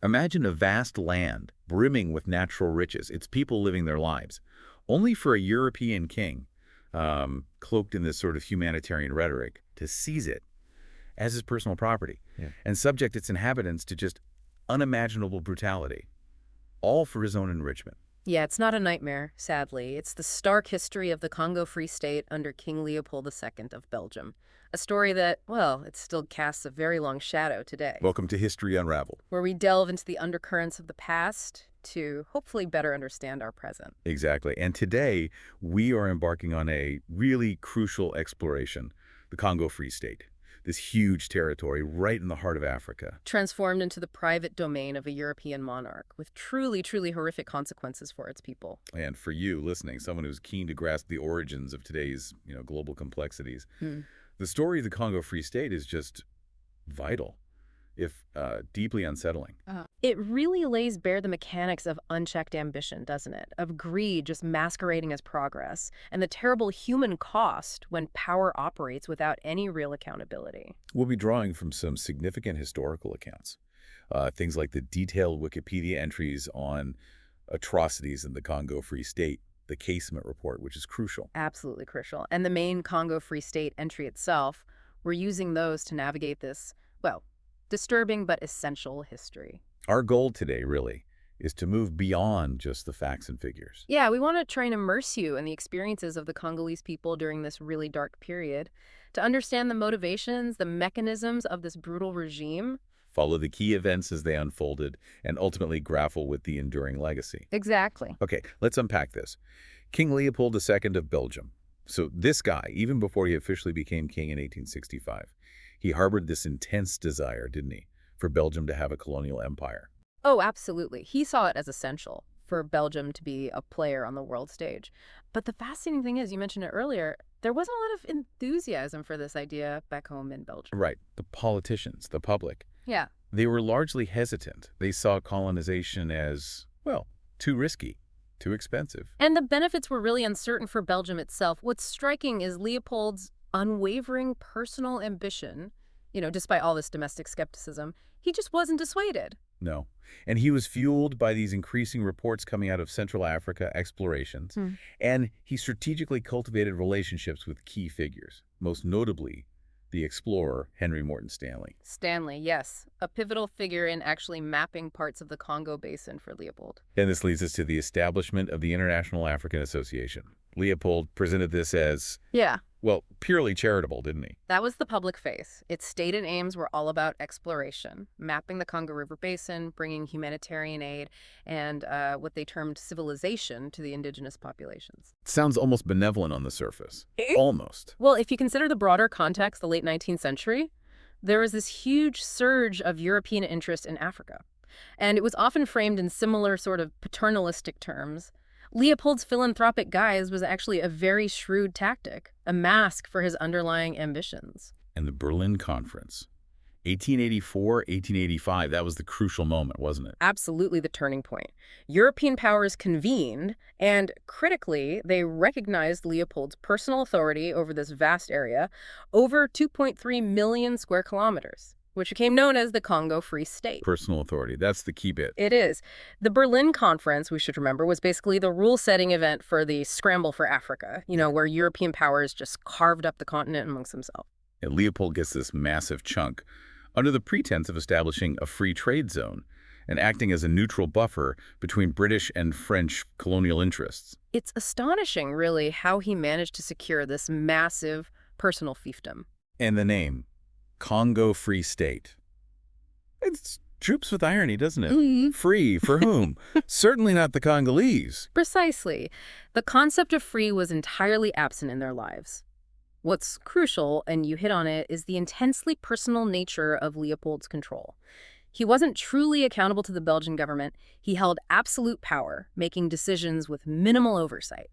Imagine a vast land brimming with natural riches, its people living their lives, only for a European king, cloaked in this sort of humanitarian rhetoric, to seize it as his personal property Yeah. and subject its inhabitants to just unimaginable brutality, all for his own enrichment. Yeah, it's not a nightmare, sadly. It's the stark history of the Congo Free State under King Leopold II of Belgium. A story that, well, it still casts a very long shadow today, Welcome to History Unraveled. where we delve into the undercurrents of the past to hopefully better understand our present. Exactly. And today, we are embarking on a really crucial exploration, the Congo Free State, this huge territory right in the heart of Africa. Transformed into the private domain of a European monarch, with truly, truly horrific consequences for its people. And for you listening, someone who's keen to grasp the origins of today's, global complexities, the story of the Congo Free State is just vital, if deeply unsettling. It really lays bare the mechanics of unchecked ambition, doesn't it? Of greed just masquerading as progress, and the terrible human cost when power operates without any real accountability. We'll be drawing from some significant historical accounts, things like the detailed Wikipedia entries on atrocities in the Congo Free State, the Casement Report, which is crucial. Absolutely crucial. And the main Congo Free State entry itself, we're using those to navigate this, well, disturbing but essential history. Our goal today, really, is to move beyond just the facts and figures. Yeah, we want to try and immerse you in the experiences of the Congolese people during this really dark period, to understand the motivations, the mechanisms of this brutal regime. Follow the key events as they unfolded, and ultimately grapple with the enduring legacy. Exactly. Okay, let's unpack this. King Leopold II of Belgium. So this guy, even before he officially became king in 1865, he harbored this intense desire, didn't he, for Belgium to have a colonial empire. Oh, absolutely. He saw it as essential for Belgium to be a player on the world stage. But the fascinating thing is, you mentioned it earlier, there wasn't a lot of enthusiasm for this idea back home in Belgium. Right, the politicians, the public, Yeah. they were largely hesitant. They saw colonization as, well, too risky, too expensive. And the benefits were really uncertain for Belgium itself. What's striking is Leopold's unwavering personal ambition, despite all this domestic skepticism. He just wasn't dissuaded. No. And he was fueled by these increasing reports coming out of Central Africa explorations, and he strategically cultivated relationships with key figures, most notably the explorer Henry Morton Stanley. Stanley, yes, a pivotal figure in actually mapping parts of the Congo basin for Leopold. And this leads us to the establishment of the International African Association. Leopold presented this as, Yeah, well, purely charitable, didn't he? that was the public face. Its stated aims were all about exploration, mapping the Congo River Basin, bringing humanitarian aid, and what they termed civilization to the indigenous populations. Sounds almost benevolent on the surface. Almost. Well, if you consider the broader context, the late 19th century, there was this huge surge of European interest in Africa. And it was often framed in similar sort of paternalistic terms. Leopold's philanthropic guise was actually a very shrewd tactic, a mask for his underlying ambitions. And the Berlin Conference. 1884, 1885, that was the crucial moment, wasn't it? Absolutely the turning point. European powers convened, and critically, they recognized Leopold's personal authority over this vast area, over 2.3 million square kilometers, which became known as the Congo Free State. Personal authority, that's the key bit. It is. The Berlin Conference, we should remember, was basically the rule-setting event for the scramble for Africa, where European powers just carved up the continent amongst themselves. And Leopold gets this massive chunk under the pretense of establishing a free trade zone and acting as a neutral buffer between British and French colonial interests. It's astonishing, really, how he managed to secure this massive personal fiefdom. And the name, Congo Free State. It droops with irony, doesn't it? Free for whom? Certainly not the Congolese. Precisely. The concept of free was entirely absent in their lives. What's crucial, and you hit on it, is the intensely personal nature of Leopold's control. He wasn't truly accountable to the Belgian government. He held absolute power, making decisions with minimal oversight.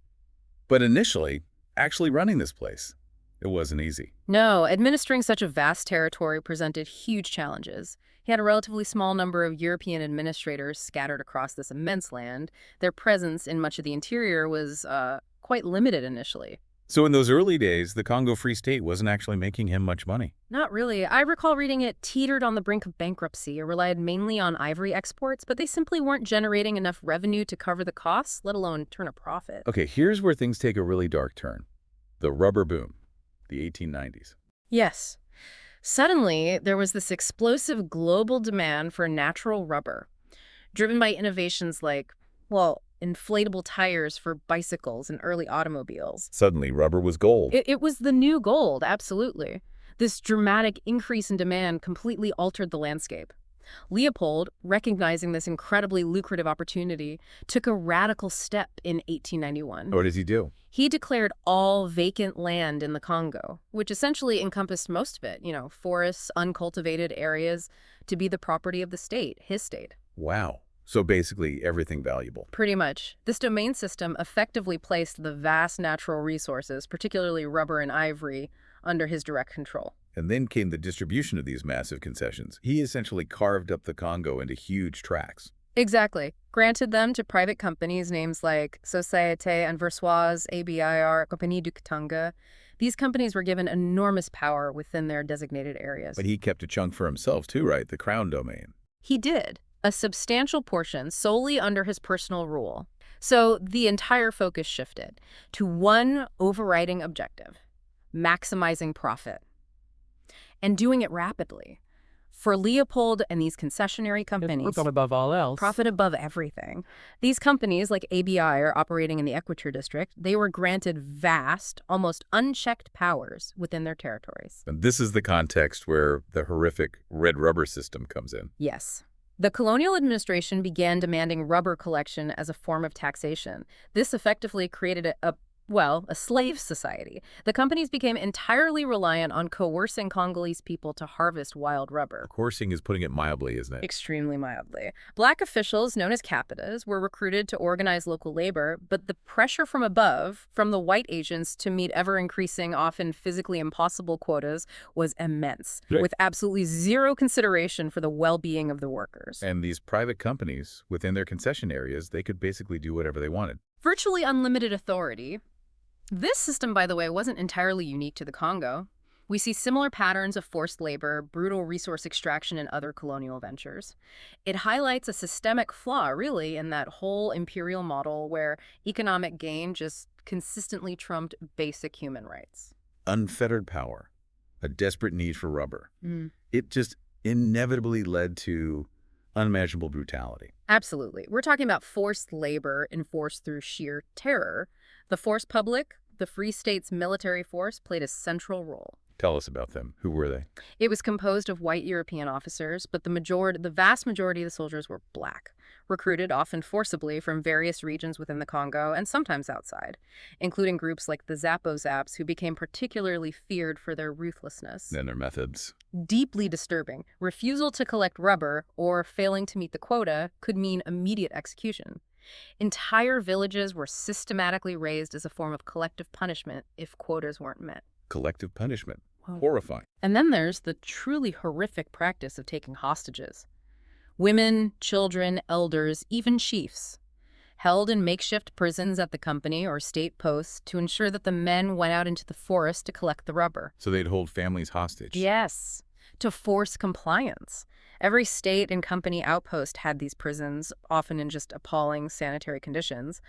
But initially, actually running this place, it wasn't easy. No, administering such a vast territory presented huge challenges. He had a relatively small number of European administrators scattered across this immense land. Their presence in much of the interior was quite limited initially. So in those early days, the Congo Free State wasn't actually making him much money. Not really. I recall reading it teetered on the brink of bankruptcy or relied mainly on ivory exports, but they simply weren't generating enough revenue to cover the costs, let alone turn a profit. Okay, here's where things take a really dark turn. The rubber boom, the 1890s. Yes. Suddenly, there was this explosive global demand for natural rubber, driven by innovations like, well, inflatable tires for bicycles and early automobiles. Suddenly, rubber was gold. It was the new gold, absolutely. This dramatic increase in demand completely altered the landscape. Leopold, recognizing this incredibly lucrative opportunity, took a radical step in 1891. What does he do? He declared all vacant land in the Congo, which essentially encompassed most of it, forests, uncultivated areas, to be the property of the state, his state. Wow. So basically everything valuable. Pretty much. This domain system effectively placed the vast natural resources, particularly rubber and ivory, under his direct control. And then came the distribution of these massive concessions. He essentially carved up the Congo into huge tracts. Exactly. Granted them to private companies, names like Société Anversoise, ABIR, Compagnie du Katanga. These companies were given enormous power within their designated areas. But he kept a chunk for himself too, right? The crown domain. He did. A substantial portion solely under his personal rule. So the entire focus shifted to one overriding objective: maximizing profit. And doing it rapidly. For Leopold and these concessionary companies, Profit above all else. profit above everything. These companies, like ABI, are operating in the Equateur district. They were granted vast, almost unchecked powers within their territories. And this is the context where the horrific red rubber system comes in. Yes. The colonial administration began demanding rubber collection as a form of taxation. This effectively created a slave society. The companies became entirely reliant on coercing Congolese people to harvest wild rubber. Coursing is putting it mildly, isn't it? Extremely mildly. Black officials, known as capitas, were recruited to organize local labor, but the pressure from above, from the white agents to meet ever-increasing, often physically impossible quotas, was immense, Right. with absolutely zero consideration for the well-being of the workers. And these private companies, within their concession areas, they could basically do whatever they wanted. Virtually unlimited authority. This system, by the way, wasn't entirely unique to the Congo. We see similar patterns of forced labor, brutal resource extraction, and other colonial ventures. It highlights a systemic flaw, really, in that whole imperial model where economic gain just consistently trumped basic human rights. Unfettered power, a desperate need for rubber. Mm. It just inevitably led to unimaginable brutality. Absolutely. We're talking about forced labor enforced through sheer terror. The force public, the Free State's military force, played a central role. Tell us about them. Who were they? It was composed of white European officers, but the vast majority of the soldiers were black, recruited often forcibly from various regions within the Congo and sometimes outside, including groups like the Zapo-Zaps, who became particularly feared for their ruthlessness. And their methods. Deeply disturbing. Refusal to collect rubber or failing to meet the quota could mean immediate execution. Entire villages were systematically raised as a form of collective punishment if quotas weren't met. Collective punishment. Wow. Horrifying. And then there's the truly horrific practice of taking hostages. Women, children, elders, even chiefs, held in makeshift prisons at the company or state posts to ensure that the men went out into the forest to collect the rubber. So they'd hold families hostage. Yes, to force compliance. Every state and company outpost had these prisons, often in just appalling sanitary conditions.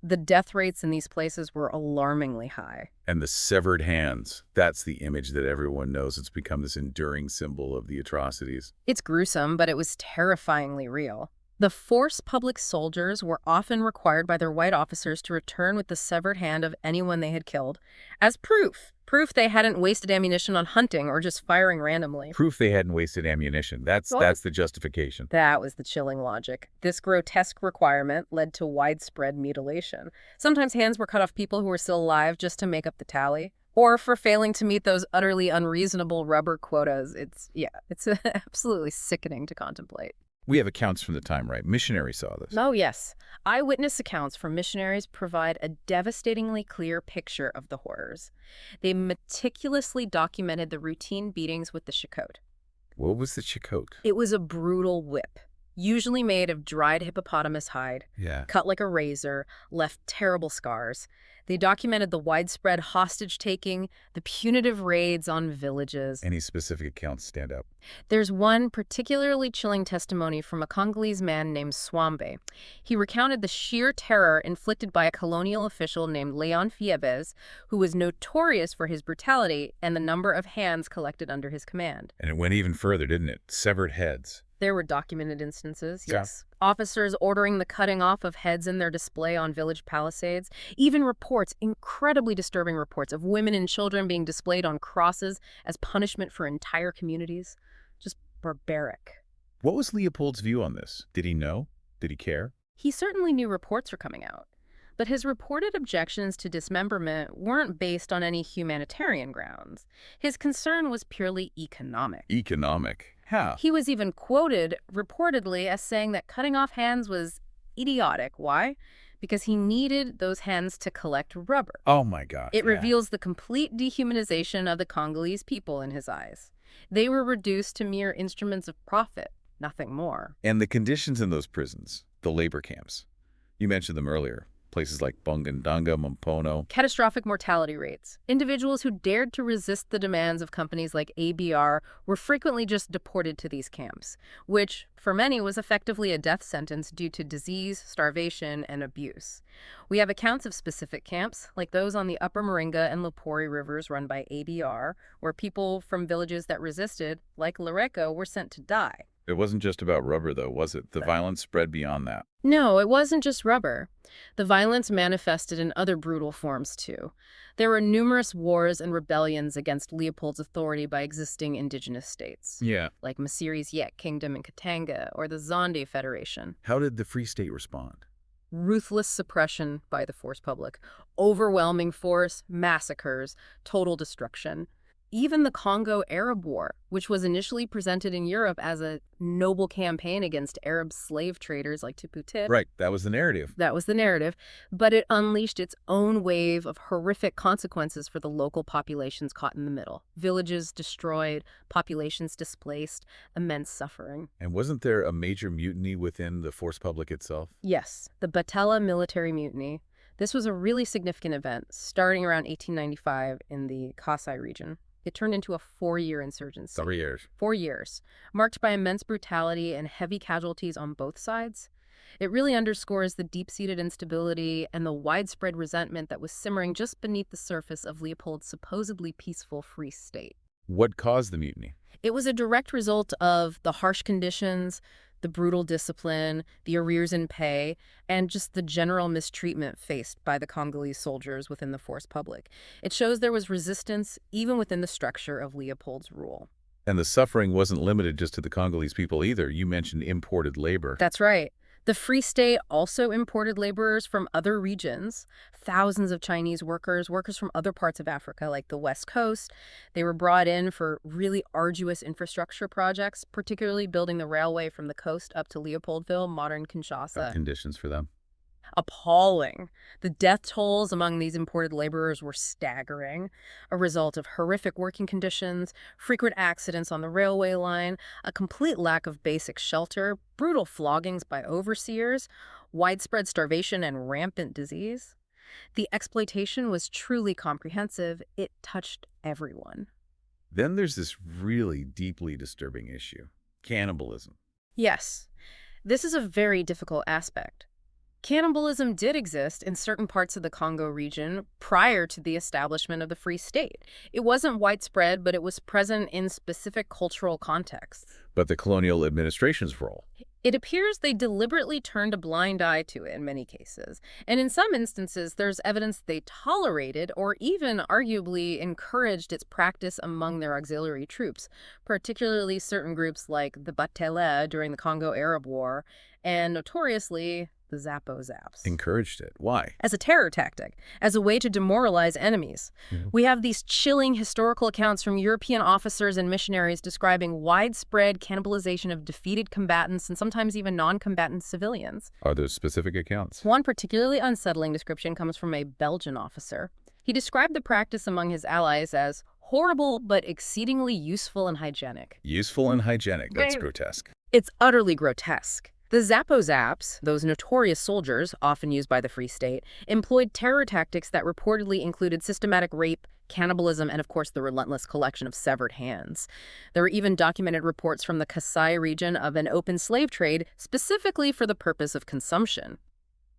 The death rates in these places were alarmingly high. And the severed hands. That's the image that everyone knows. It's become this enduring symbol of the atrocities. It's gruesome, but it was terrifyingly real. The force public soldiers were often required by their white officers to return with the severed hand of anyone they had killed as proof they hadn't wasted ammunition on hunting or just firing randomly. Proof they hadn't wasted ammunition. That's the justification. That was the chilling logic. This grotesque requirement led to widespread mutilation. Sometimes hands were cut off people who were still alive just to make up the tally, or for failing to meet those utterly unreasonable rubber quotas. It's absolutely sickening to contemplate. We have accounts from the time, right? Missionaries saw this. Oh, yes. Eyewitness accounts from missionaries provide a devastatingly clear picture of the horrors. They meticulously documented the routine beatings with the chicote. What was the chicote? It was a brutal whip. usually made of dried hippopotamus hide, Yeah. cut like a razor, left terrible scars. They documented the widespread hostage-taking, the punitive raids on villages. Any specific accounts stand out? There's one particularly chilling testimony from a Congolese man named Swambe. He recounted the sheer terror inflicted by a colonial official named Leon Fiebes, who was notorious for his brutality and the number of hands collected under his command. And it went even further, didn't it? Severed heads. There were documented instances, Yeah. yes. Officers ordering the cutting off of heads in their display on village palisades. Even reports, incredibly disturbing reports, of women and children being displayed on crosses as punishment for entire communities. Just barbaric. What was Leopold's view on this? Did he know? Did he care? He certainly knew reports were coming out, but his reported objections to dismemberment weren't based on any humanitarian grounds. His concern was purely economic. Economic. How? He was even quoted, reportedly, as saying that cutting off hands was idiotic. Why? Because he needed those hands to collect rubber. Oh my God. It yeah. reveals the complete dehumanization of the Congolese people in his eyes. They were reduced to mere instruments of profit, nothing more. And the conditions in those prisons, the labor camps. You mentioned them earlier. Places like Bungandanga, Mumpono. Catastrophic mortality rates. Individuals who dared to resist the demands of companies like ABR were frequently just deported to these camps, which, for many, was effectively a death sentence due to disease, starvation, and abuse. We have accounts of specific camps, like those on the Upper Moringa and Lupori rivers run by ABR, where people from villages that resisted, like Loreko, were sent to die. It wasn't just about rubber, though, was it? The violence spread beyond that. No, it wasn't just rubber. The violence manifested in other brutal forms, too. There were numerous wars and rebellions against Leopold's authority by existing indigenous states, Yeah. like Masiri's Yek Kingdom in Katanga or the Zonde Federation. How did the Free State respond? Ruthless suppression by the force public, overwhelming force, massacres, total destruction. Even the Congo Arab War, which was initially presented in Europe as a noble campaign against Arab slave traders like Tipu Tip. Right, that was the narrative. That was the narrative, but it unleashed its own wave of horrific consequences for the local populations caught in the middle. Villages destroyed, populations displaced, immense suffering. And wasn't there a major mutiny within the force public itself? Yes, the Batella military mutiny. This was a really significant event, starting around 1895 in the Kasai region. It turned into a 4-year insurgency. 3 years. 4 years, marked by immense brutality and heavy casualties on both sides. It really underscores the deep-seated instability and the widespread resentment that was simmering just beneath the surface of Leopold's supposedly peaceful Free State. What caused the mutiny? It was a direct result of the harsh conditions, the brutal discipline, the arrears in pay, and just the general mistreatment faced by the Congolese soldiers within the force public. It shows there was resistance even within the structure of Leopold's rule. And the suffering wasn't limited just to the Congolese people either. You mentioned imported labor. That's right. The Free State also imported laborers from other regions, thousands of Chinese workers from other parts of Africa, like the West Coast. They were brought in for really arduous infrastructure projects, particularly building the railway from the coast up to Leopoldville, modern Kinshasa. Conditions for them. Appalling. The death tolls among these imported laborers were staggering, a result of horrific working conditions, frequent accidents on the railway line, a complete lack of basic shelter, brutal floggings by overseers, widespread starvation, and rampant disease. The exploitation was truly comprehensive. It touched everyone. Then there's this really deeply disturbing issue. Cannibalism. Yes, this is a very difficult aspect. Cannibalism did exist in certain parts of the Congo region prior to the establishment of the Free State. It wasn't widespread, but it was present in specific cultural contexts. But the colonial administration's role? It appears they deliberately turned a blind eye to it in many cases. And in some instances, there's evidence they tolerated or even arguably encouraged its practice among their auxiliary troops, particularly certain groups like the Batele during the Congo Arab War, and notoriously the Zappo Zaps. Encouraged it. Why? As a terror tactic, as a way to demoralize enemies. We have these chilling historical accounts from European officers and missionaries describing widespread cannibalization of defeated combatants and sometimes even non-combatant civilians. Are there specific accounts? One particularly unsettling description comes from a Belgian officer. He described the practice among his allies as horrible but exceedingly useful and hygienic. Useful and hygienic. That's Right. grotesque. It's utterly grotesque. The Zappo-Zaps, those notorious soldiers, often used by the Free State, employed terror tactics that reportedly included systematic rape, cannibalism, and of course the relentless collection of severed hands. There were even documented reports from the Kasai region of an open slave trade specifically for the purpose of consumption.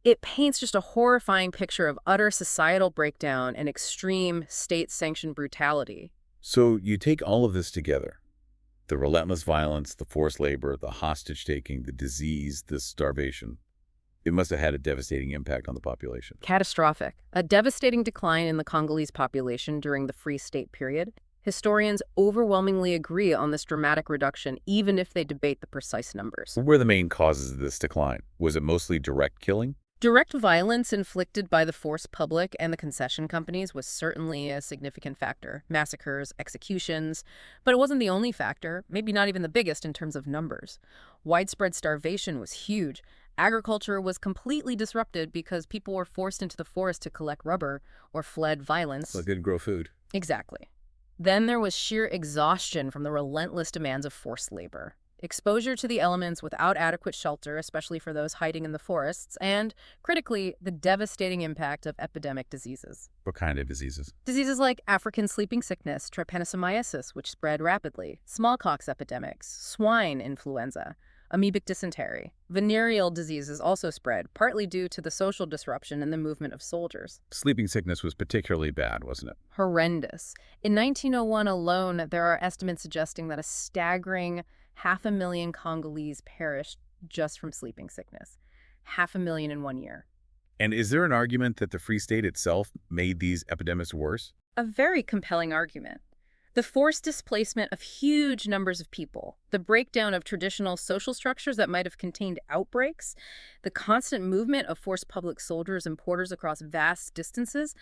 It paints just a horrifying picture of utter societal breakdown and extreme state-sanctioned brutality. So you take all of this together. The relentless violence, the forced labor, the hostage-taking, the disease, the starvation. It must have had a devastating impact on the population. Catastrophic. A devastating decline in the Congolese population during the Free State period. Historians overwhelmingly agree on this dramatic reduction, even if they debate the precise numbers. What were the main causes of this decline? Was it mostly direct killing? Direct violence inflicted by the forced public and the concession companies was certainly a significant factor. Massacres, executions, but it wasn't the only factor, maybe not even the biggest in terms of numbers. Widespread starvation was huge. Agriculture was completely disrupted because people were forced into the forest to collect rubber or fled violence. So they didn't grow food. Exactly. Then there was sheer exhaustion from the relentless demands of forced labor. Exposure to the elements without adequate shelter, especially for those hiding in the forests, and, critically, the devastating impact of epidemic diseases. What kind of diseases? Diseases like African sleeping sickness, trypanosomiasis, which spread rapidly, smallpox epidemics, swine influenza, amoebic dysentery. Venereal diseases also spread, partly due to the social disruption and the movement of soldiers. Sleeping sickness was particularly bad, wasn't it? Horrendous. In 1901 alone, there are estimates suggesting that a staggering 500,000 Congolese perished just from sleeping sickness. 500,000 in 1 year. And is there an argument that the Free State itself made these epidemics worse? A very compelling argument. The forced displacement of huge numbers of people, the breakdown of traditional social structures that might have contained outbreaks, the constant movement of forced public soldiers and porters across vast distances,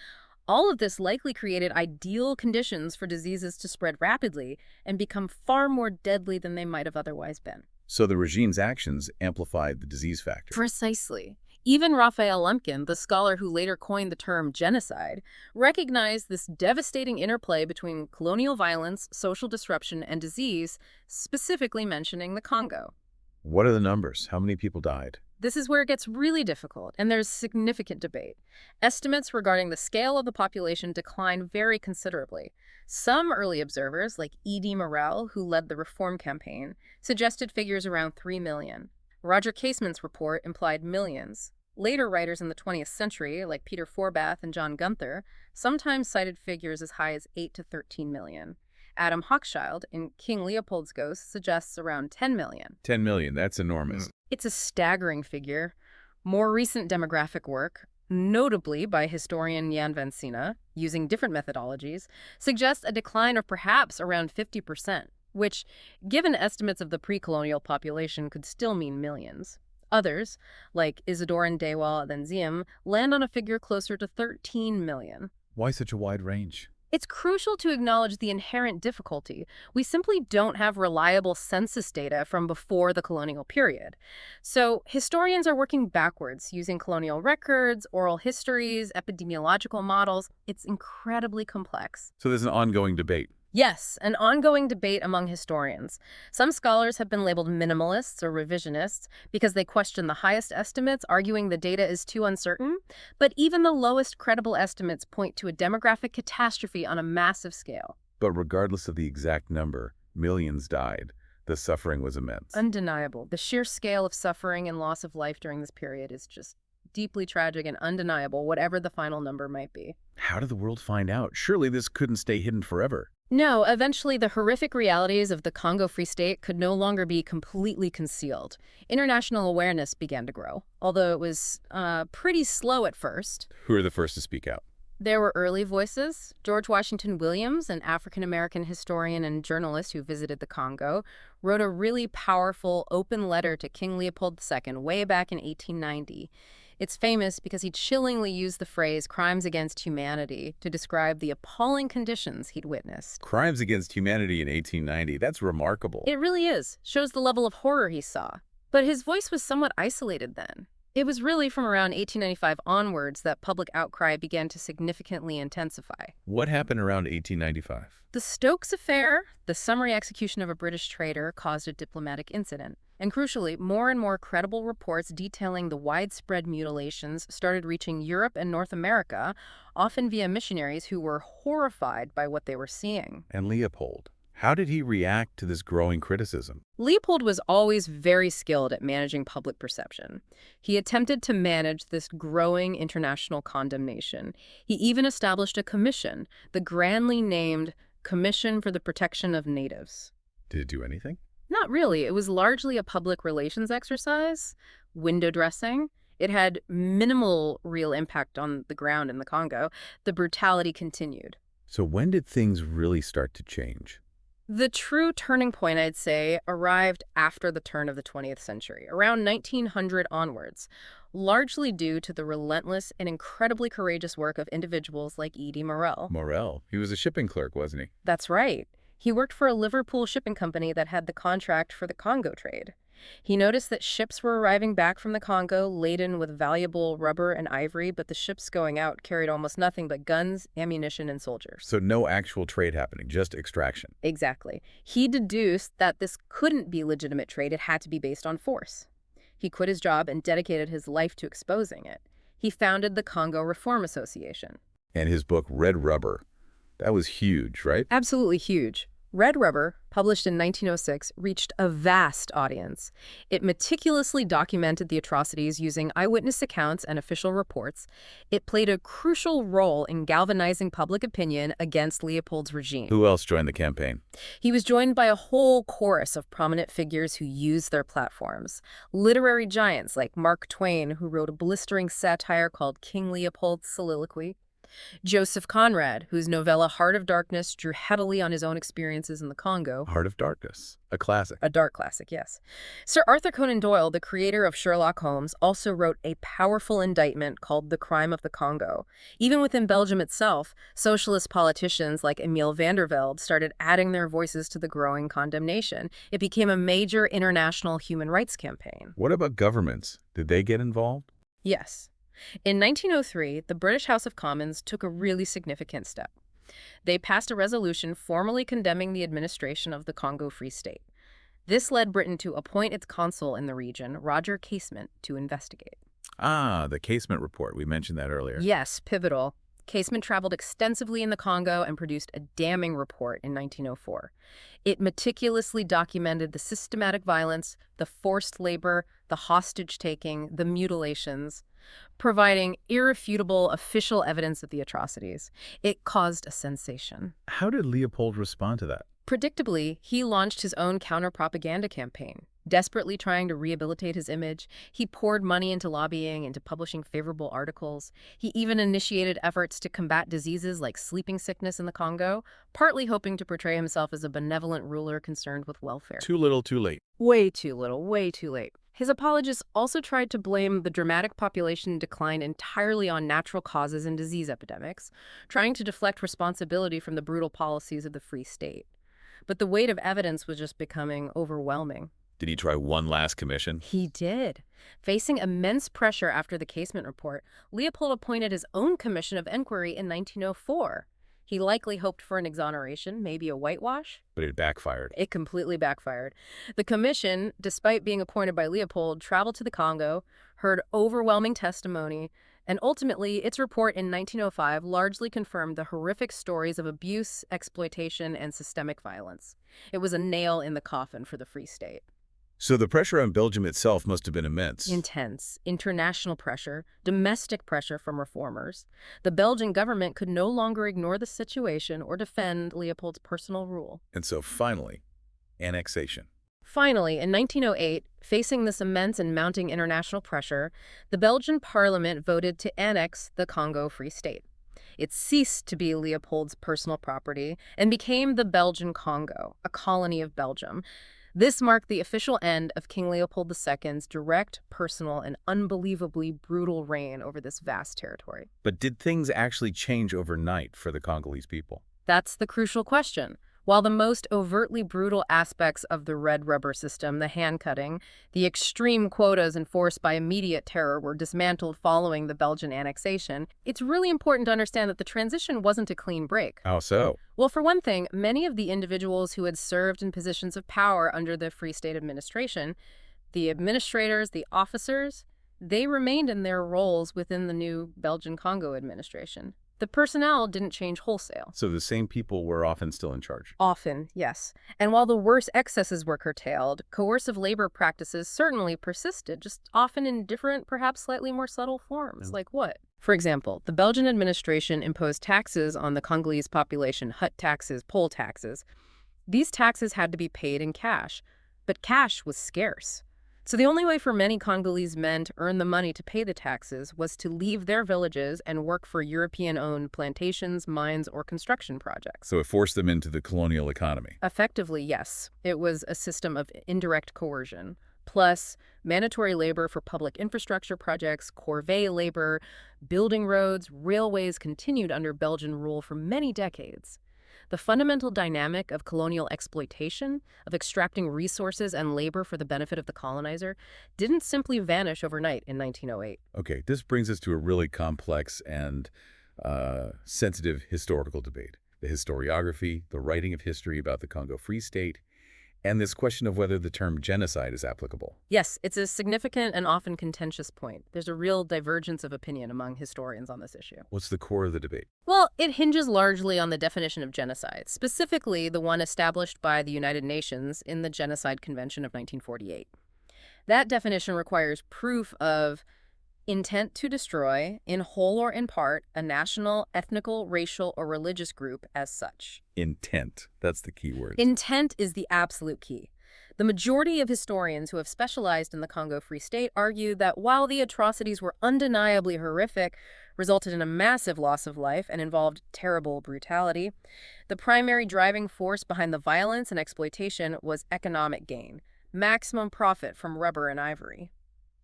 all of this likely created ideal conditions for diseases to spread rapidly and become far more deadly than they might have otherwise been. So the regime's actions amplified the disease factor. Precisely. Even Raphael Lemkin, the scholar who later coined the term genocide, recognized this devastating interplay between colonial violence, social disruption, and disease, specifically mentioning the Congo. What are the numbers? How many people died? This is where it gets really difficult, and there's significant debate. Estimates regarding the scale of the population decline very considerably. Some early observers, like E.D. Morel, who led the reform campaign, suggested figures around 3 million. Roger Casement's report implied millions. Later writers in the 20th century, like Peter Forbath and John Gunther, sometimes cited figures as high as 8 to 13 million. Adam Hochschild, in King Leopold's Ghost, suggests around 10 million. 10 million, that's enormous. It's a staggering figure. More recent demographic work, notably by historian Jan van Sina, using different methodologies, suggests a decline of perhaps around 50%, which, given estimates of the pre-colonial population, could still mean millions. Others, like Isidore and Dewal and Ziem, land on a figure closer to 13 million. Why such a wide range? It's crucial to acknowledge the inherent difficulty. We simply don't have reliable census data from before the colonial period. So historians are working backwards, using colonial records, oral histories, epidemiological models. It's incredibly complex. So there's an ongoing debate. Yes, an ongoing debate among historians. Some scholars have been labeled minimalists or revisionists because they question the highest estimates, arguing the data is too uncertain. But even the lowest credible estimates point to a demographic catastrophe on a massive scale. But regardless of the exact number, millions died. The suffering was immense. Undeniable. The sheer scale of suffering and loss of life during this period is just deeply tragic and undeniable, whatever the final number might be. How did the world find out? Surely this couldn't stay hidden forever. No, eventually the horrific realities of the Congo Free State could no longer be completely concealed. International awareness began to grow, although it was pretty slow at first. Who were the first to speak out? There were early voices. George Washington Williams, an African-American historian and journalist who visited the Congo, wrote a really powerful, open letter to King Leopold II way back in 1890. It's famous because he chillingly used the phrase crimes against humanity to describe the appalling conditions he'd witnessed. Crimes against humanity in 1890. That's remarkable. It really is. Shows the level of horror he saw. But his voice was somewhat isolated then. It was really from around 1895 onwards that public outcry began to significantly intensify. What happened around 1895? The Stokes affair, the summary execution of a British trader, caused a diplomatic incident. And crucially, more and more credible reports detailing the widespread mutilations started reaching Europe and North America, often via missionaries who were horrified by what they were seeing. And Leopold, how did he react to this growing criticism? Leopold was always very skilled at managing public perception. He attempted to manage this growing international condemnation. He even established a commission, the grandly named Commission for the Protection of Natives. Did it do anything? Not really. It was largely a public relations exercise, window dressing. It had minimal real impact on the ground in the Congo. The brutality continued. So when did things really start to change? The true turning point, I'd say, arrived after the turn of the 20th century, around 1900 onwards, largely due to the relentless and incredibly courageous work of individuals like E.D. Morel. Morel, he was a shipping clerk, wasn't he? That's right. He worked for a Liverpool shipping company that had the contract for the Congo trade. He noticed that ships were arriving back from the Congo laden with valuable rubber and ivory, but the ships going out carried almost nothing but guns, ammunition, and soldiers. So no actual trade happening, just extraction. Exactly. He deduced that this couldn't be legitimate trade. It had to be based on force. He quit his job and dedicated his life to exposing it. He founded the Congo Reform Association. And his book, Red Rubber, that was huge, right? Absolutely huge. Red Rubber, published in 1906, reached a vast audience. It meticulously documented the atrocities using eyewitness accounts and official reports. It played a crucial role in galvanizing public opinion against Leopold's regime. Who else joined the campaign? He was joined by a whole chorus of prominent figures who used their platforms. Literary giants like Mark Twain, who wrote a blistering satire called King Leopold's Soliloquy. Joseph Conrad, whose novella Heart of Darkness drew heavily on his own experiences in the Congo. Heart of Darkness, a classic. A dark classic, yes. Sir Arthur Conan Doyle, the creator of Sherlock Holmes, also wrote a powerful indictment called The Crime of the Congo. Even within Belgium itself, socialist politicians like Emile van der Velde started adding their voices to the growing condemnation. It became a major international human rights campaign. What about governments? Did they get involved? Yes. In 1903, the British House of Commons took a really significant step. They passed a resolution formally condemning the administration of the Congo Free State. This led Britain to appoint its consul in the region, Roger Casement, to investigate. Ah, the Casement Report. We mentioned that earlier. Yes, pivotal. Casement traveled extensively in the Congo and produced a damning report in 1904. It meticulously documented the systematic violence, the forced labor, the hostage-taking, the mutilations, providing irrefutable official evidence of the atrocities. It caused a sensation. How did Leopold respond to that? Predictably, he launched his own counter-propaganda campaign. Desperately trying to rehabilitate his image, he poured money into lobbying, into publishing favorable articles. He even initiated efforts to combat diseases like sleeping sickness in the Congo, partly hoping to portray himself as a benevolent ruler concerned with welfare. Too little, too late. Way too little, way too late. His apologists also tried to blame the dramatic population decline entirely on natural causes and disease epidemics, trying to deflect responsibility from the brutal policies of the Free State. But the weight of evidence was just becoming overwhelming. Did he try one last commission? He did. Facing immense pressure after the Casement Report, Leopold appointed his own commission of inquiry in 1904. He likely hoped for an exoneration, maybe a whitewash. But it backfired. It completely backfired. The commission, despite being appointed by Leopold, traveled to the Congo, heard overwhelming testimony, and ultimately its report in 1905 largely confirmed the horrific stories of abuse, exploitation, and systemic violence. It was a nail in the coffin for the Free State. So the pressure on Belgium itself must have been immense. Intense. International pressure, domestic pressure from reformers. The Belgian government could no longer ignore the situation or defend Leopold's personal rule. And so finally, annexation. Finally, in 1908, facing this immense and mounting international pressure, the Belgian parliament voted to annex the Congo Free State. It ceased to be Leopold's personal property and became the Belgian Congo, a colony of Belgium. This marked the official end of King Leopold II's direct, personal, and unbelievably brutal reign over this vast territory. But did things actually change overnight for the Congolese people? That's the crucial question. While the most overtly brutal aspects of the red rubber system, the hand-cutting, the extreme quotas enforced by immediate terror were dismantled following the Belgian annexation, it's really important to understand that the transition wasn't a clean break. How so? Well, for one thing, many of the individuals who had served in positions of power under the Free State administration, the administrators, the officers, they remained in their roles within the new Belgian Congo administration. The personnel didn't change wholesale. So the same people were often still in charge. Often, yes. And while the worst excesses were curtailed, coercive labor practices certainly persisted, just often in different, perhaps slightly more subtle forms. Like what? For example, the Belgian administration imposed taxes on the Congolese population, hut taxes, poll taxes. These taxes had to be paid in cash, but cash was scarce. So the only way for many Congolese men to earn the money to pay the taxes was to leave their villages and work for European-owned plantations, mines, or construction projects. So it forced them into the colonial economy. Effectively, yes. It was a system of indirect coercion, plus mandatory labor for public infrastructure projects, corvée labor, building roads, railways continued under Belgian rule for many decades. The fundamental dynamic of colonial exploitation, of extracting resources and labor for the benefit of the colonizer, didn't simply vanish overnight in 1908. Okay, this brings us to a really complex and sensitive historical debate. The historiography, the writing of history about the Congo Free State, and this question of whether the term genocide is applicable. Yes, it's a significant and often contentious point. There's a real divergence of opinion among historians on this issue. What's the core of the debate? Well, it hinges largely on the definition of genocide, specifically the one established by the United Nations in the Genocide Convention of 1948. That definition requires proof of intent to destroy, in whole or in part, a national, ethnical, racial, or religious group as such. Intent. That's the key word. Intent is the absolute key. The majority of historians who have specialized in the Congo Free State argue that while the atrocities were undeniably horrific, resulted in a massive loss of life, and involved terrible brutality, the primary driving force behind the violence and exploitation was economic gain, maximum profit from rubber and ivory.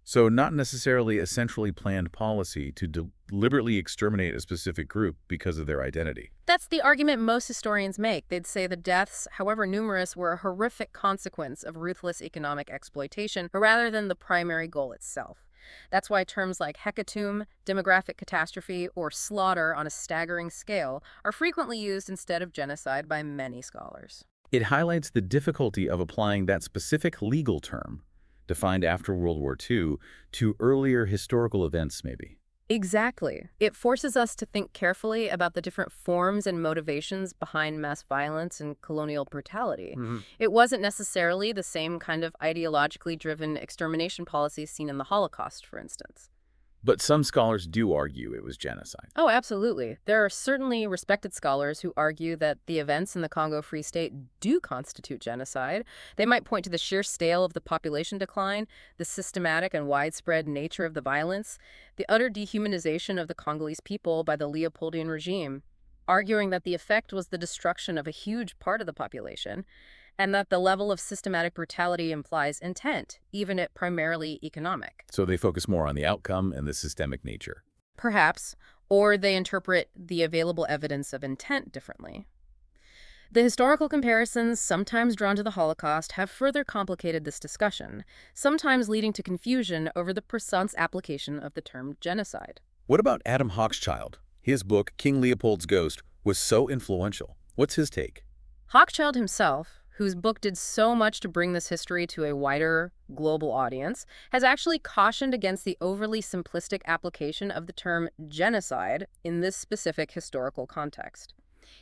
So not necessarily a centrally planned policy to deliberately exterminate a specific group because of their identity. That's the argument most historians make. They'd say the deaths, however numerous, were a horrific consequence of ruthless economic exploitation rather than the primary goal itself. That's why terms like hecatomb, demographic catastrophe, or slaughter on a staggering scale are frequently used instead of genocide by many scholars. It highlights the difficulty of applying that specific legal term, defined after World War II, to earlier historical events, maybe. Exactly. It forces us to think carefully about the different forms and motivations behind mass violence and colonial brutality. It wasn't necessarily the same kind of ideologically driven extermination policies seen in the Holocaust, for instance. But some scholars do argue it was genocide. Oh, absolutely. There are certainly respected scholars who argue that the events in the Congo Free State do constitute genocide. They might point to the sheer scale of the population decline, the systematic and widespread nature of the violence, the utter dehumanization of the Congolese people by the Leopoldian regime, arguing that the effect was the destruction of a huge part of the population, and that the level of systematic brutality implies intent, even if primarily economic. So they focus more on the outcome and the systemic nature. Perhaps, or they interpret the available evidence of intent differently. The historical comparisons sometimes drawn to the Holocaust have further complicated this discussion, sometimes leading to confusion over the precise application of the term genocide. What about Adam Hochschild? His book, King Leopold's Ghost, was so influential. What's his take? Hochschild himself, whose book did so much to bring this history to a wider global audience, has actually cautioned against the overly simplistic application of the term genocide in this specific historical context.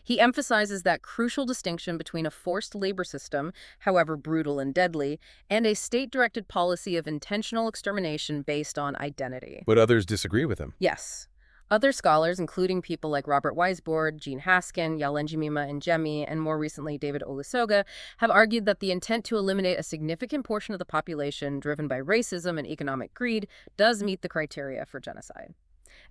He emphasizes that crucial distinction between a forced labor system, however brutal and deadly, and a state-directed policy of intentional extermination based on identity. But others disagree with him. Yes. Other scholars, including people like Robert Weisbord, Jean Haskin, Yalenjimima Njemi, and more recently David Olusoga, have argued that the intent to eliminate a significant portion of the population driven by racism and economic greed does meet the criteria for genocide.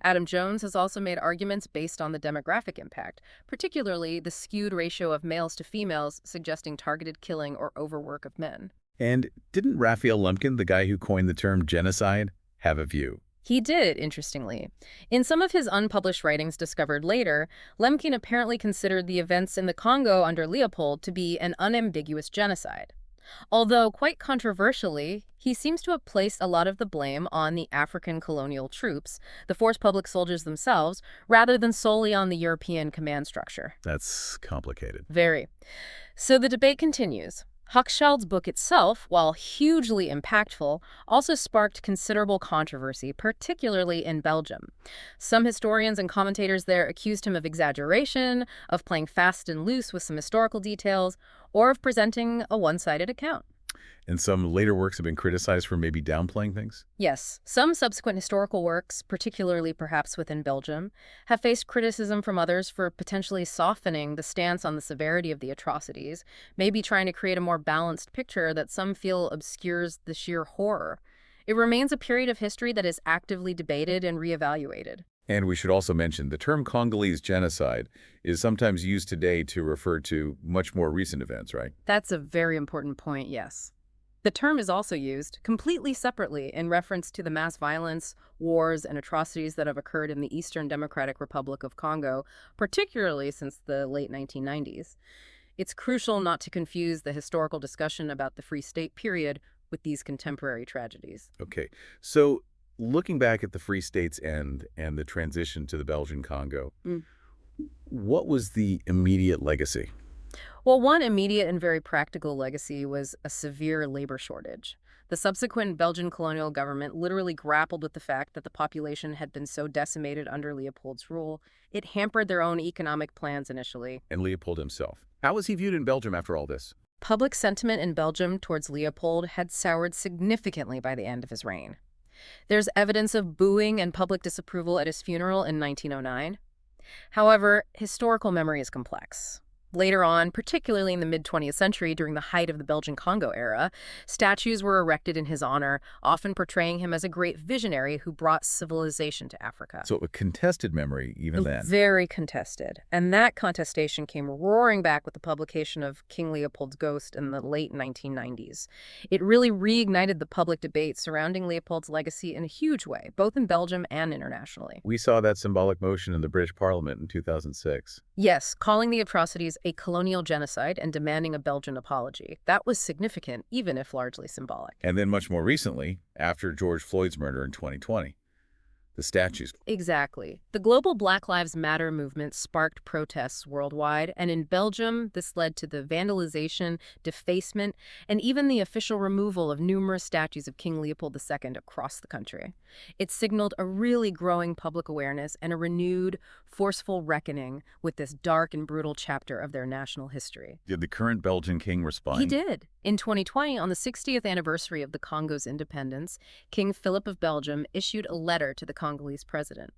Adam Jones has also made arguments based on the demographic impact, particularly the skewed ratio of males to females suggesting targeted killing or overwork of men. And didn't Raphael Lemkin, the guy who coined the term genocide, have a view? He did, interestingly. In some of his unpublished writings discovered later, Lemkin apparently considered the events in the Congo under Leopold to be an unambiguous genocide. Although, quite controversially, he seems to have placed a lot of the blame on the African colonial troops, the forced public soldiers themselves, rather than solely on the European command structure. That's complicated. Very. So the debate continues. Hochschild's book itself, while hugely impactful, also sparked considerable controversy, particularly in Belgium. Some historians and commentators there accused him of exaggeration, of playing fast and loose with some historical details, or of presenting a one-sided account. And some later works have been criticized for maybe downplaying things? Yes, some subsequent historical works, particularly perhaps within Belgium, have faced criticism from others for potentially softening the stance on the severity of the atrocities, maybe trying to create a more balanced picture that some feel obscures the sheer horror. It remains a period of history that is actively debated and reevaluated. And we should also mention the term Congolese genocide is sometimes used today to refer to much more recent events, right? That's a very important point, yes. The term is also used completely separately in reference to the mass violence, wars, and atrocities that have occurred in the Eastern Democratic Republic of Congo, particularly since the late 1990s. It's crucial not to confuse the historical discussion about the Free State period with these contemporary tragedies. Okay, so looking back at the Free State's end and the transition to the Belgian Congo, what was the immediate legacy? Well, one immediate and very practical legacy was a severe labor shortage. The subsequent Belgian colonial government literally grappled with the fact that the population had been so decimated under Leopold's rule, it hampered their own economic plans initially. And Leopold himself. How was he viewed in Belgium after all this? Public sentiment in Belgium towards Leopold had soured significantly by the end of his reign. There's evidence of booing and public disapproval at his funeral in 1909. However, historical memory is complex. Later on, particularly in the mid-20th century during the height of the Belgian Congo era, statues were erected in his honor, often portraying him as a great visionary who brought civilization to Africa. So a contested memory even then. Very contested. And that contestation came roaring back with the publication of King Leopold's Ghost in the late 1990s. It really reignited the public debate surrounding Leopold's legacy in a huge way, both in Belgium and internationally. We saw that symbolic motion in the British Parliament in 2006. Yes, calling the atrocities a colonial genocide and demanding a Belgian apology. That was significant, even if largely symbolic. And then much more recently, after George Floyd's murder in 2020, the statues. Exactly. The global Black Lives Matter movement sparked protests worldwide, and in Belgium, this led to the vandalization, defacement, and even the official removal of numerous statues of King Leopold II across the country. It signaled a really growing public awareness and a renewed, forceful reckoning with this dark and brutal chapter of their national history. Did the current Belgian king respond? He did. In 2020, on the 60th anniversary of the Congo's independence, King Philip of Belgium issued a letter to the Congolese president.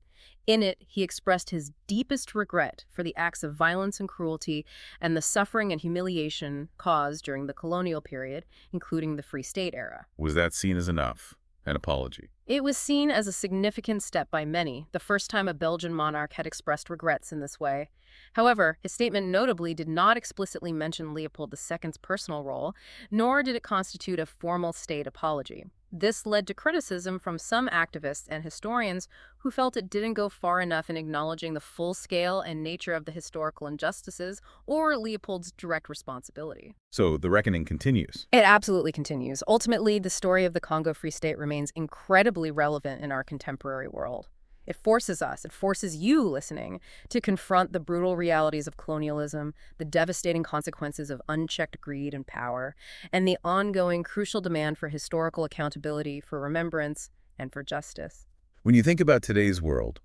In it, he expressed his deepest regret for the acts of violence and cruelty and the suffering and humiliation caused during the colonial period, including the Free State era. Was that seen as enough? An apology? It was seen as a significant step by many, the first time a Belgian monarch had expressed regrets in this way. However, his statement notably did not explicitly mention Leopold II's personal role, nor did it constitute a formal state apology. This led to criticism from some activists and historians who felt it didn't go far enough in acknowledging the full scale and nature of the historical injustices or Leopold's direct responsibility. So the reckoning continues. It absolutely continues. Ultimately, the story of the Congo Free State remains incredibly relevant in our contemporary world. It forces you listening, to confront the brutal realities of colonialism, the devastating consequences of unchecked greed and power, and the ongoing crucial demand for historical accountability, for remembrance, and for justice. When you think about today's world,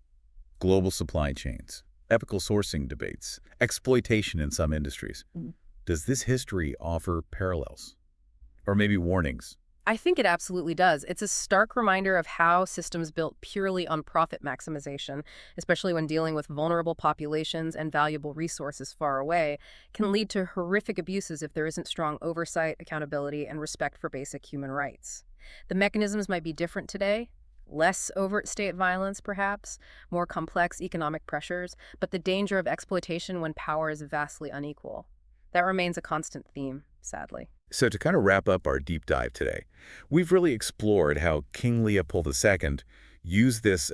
global supply chains, ethical sourcing debates, exploitation in some industries, does this history offer parallels? Or maybe warnings? I think it absolutely does. It's a stark reminder of how systems built purely on profit maximization, especially when dealing with vulnerable populations and valuable resources far away, can lead to horrific abuses if there isn't strong oversight, accountability, and respect for basic human rights. The mechanisms might be different today. Less overt state violence, perhaps, more complex economic pressures, but the danger of exploitation when power is vastly unequal. That remains a constant theme, sadly. So to kind of wrap up our deep dive today, we've really explored how King Leopold II use this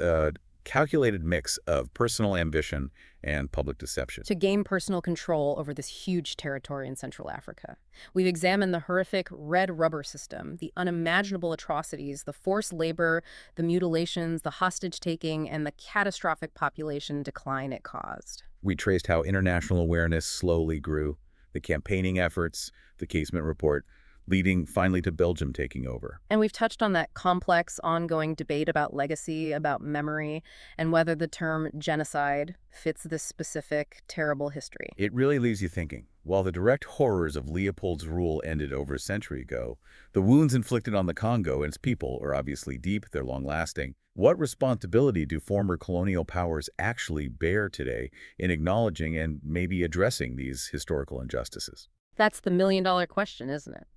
calculated mix of personal ambition and public deception. To gain personal control over this huge territory in Central Africa. We've examined the horrific red rubber system, the unimaginable atrocities, the forced labor, the mutilations, the hostage-taking, and the catastrophic population decline it caused. We traced how international awareness slowly grew, the campaigning efforts, the Casement report, leading finally to Belgium taking over. And we've touched on that complex, ongoing debate about legacy, about memory, and whether the term genocide fits this specific, terrible history. It really leaves you thinking. While the direct horrors of Leopold's rule ended over a century ago, the wounds inflicted on the Congo and its people are obviously deep, they're long-lasting. What responsibility do former colonial powers actually bear today in acknowledging and maybe addressing these historical injustices? That's the million-dollar question, isn't it?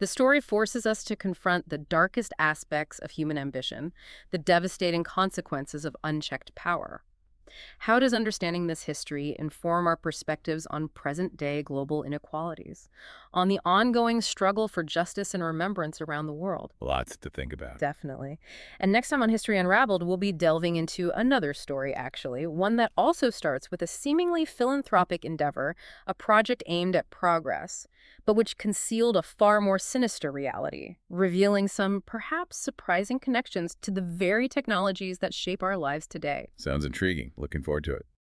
The story forces us to confront the darkest aspects of human ambition, the devastating consequences of unchecked power. How does understanding this history inform our perspectives on present-day global inequalities, on the ongoing struggle for justice and remembrance around the world? Lots to think about. Definitely. And next time on History Unraveled, we'll be delving into another story, actually, one that also starts with a seemingly philanthropic endeavor, a project aimed at progress, but which concealed a far more sinister reality, revealing some perhaps surprising connections to the very technologies that shape our lives today. Sounds intriguing. Looking forward to it.